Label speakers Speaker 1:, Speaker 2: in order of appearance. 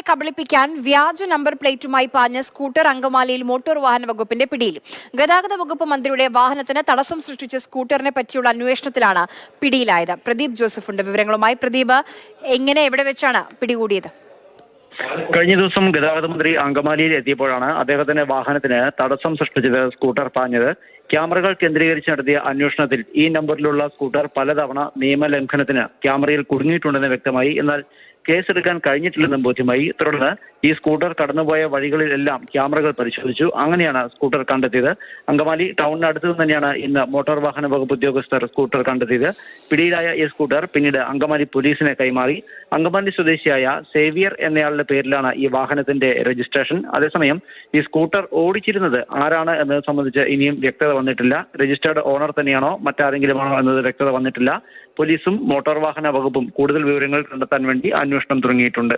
Speaker 1: കബളിപ്പിക്കാൻ വ്യാജ number പ്ലേറ്റുമായി പാഞ്ഞ scooter അങ്കമാലിയിൽ motor വാഹന വകുപ്പിന്റെ പിടിയിൽ. ഗതാഗത വകുപ്പ് മന്ത്രിയുടെ വാഹനത്തിന് തടസ്സം സൃഷ്ടിച്ച സ്കൂട്ടറിനെ പറ്റിയുള്ള അന്വേഷണത്തിലാണ് പിടിയിലായത്. പ്രദീപ് ജോസഫുണ്ട് വിവരങ്ങളുമായി. പ്രദീപ്, എവിടെ വെച്ചാണ് പിടികൂടിയത്?
Speaker 2: കഴിഞ്ഞ ദിവസം ഗതാഗത മന്ത്രി അങ്കമാലിയിൽ എത്തിയപ്പോഴാണ് അദ്ദേഹത്തിന്റെ വാഹനത്തിന് തടസ്സം സൃഷ്ടിച്ചത് സ്കൂട്ടർ പാഞ്ഞത്. ക്യാമറകൾ കേന്ദ്രീകരിച്ച് നടത്തിയ അന്വേഷണത്തിൽ ഈ നമ്പറിലുള്ള സ്കൂട്ടർ പലതവണ നിയമലംഘനത്തിന് ക്യാമറയിൽ കുടുങ്ങിയിട്ടുണ്ടെന്ന് വ്യക്തമായി. എന്നാൽ കേസെടുക്കാൻ കഴിഞ്ഞിട്ടില്ലെന്നും ബോധ്യമായി. തുടർന്ന് ഈ സ്കൂട്ടർ കടന്നുപോയ വഴികളിലെല്ലാം ക്യാമറകൾ പരിശോധിച്ചു. അങ്ങനെയാണ് സ്കൂട്ടർ കണ്ടെത്തിയത്. അങ്കമാലി ടൗണിനടുത്ത് നിന്ന് തന്നെയാണ് ഇന്ന് മോട്ടോർ വാഹന വകുപ്പ് ഉദ്യോഗസ്ഥർ സ്കൂട്ടർ കണ്ടെത്തിയത്. പിടിയിലായ ഈ സ്കൂട്ടർ പിന്നീട് അങ്കമാലി പോലീസിനെ കൈമാറി. അങ്കമാലി സ്വദേശിയായ സേവിയർ എന്നയാളുടെ പേരിലാണ് ഈ വാഹനത്തിന്റെ രജിസ്ട്രേഷൻ. അതേസമയം ഈ സ്കൂട്ടർ ഓടിച്ചിരുന്നത് ആരാണ് എന്നത് സംബന്ധിച്ച് ഇനിയും വ്യക്തത വന്നിട്ടില്ല. രജിസ്റ്റേർഡ് ഓണർ തന്നെയാണോ മറ്റാരെങ്കിലുമാണോ എന്നത് വ്യക്തത വന്നിട്ടില്ല. പോലീസും മോട്ടോർ വാഹന വകുപ്പും കൂടുതൽ വിവരങ്ങൾ കണ്ടെത്താൻ വേണ്ടി അന്വേഷണം തുടങ്ങിയിട്ടുണ്ട്.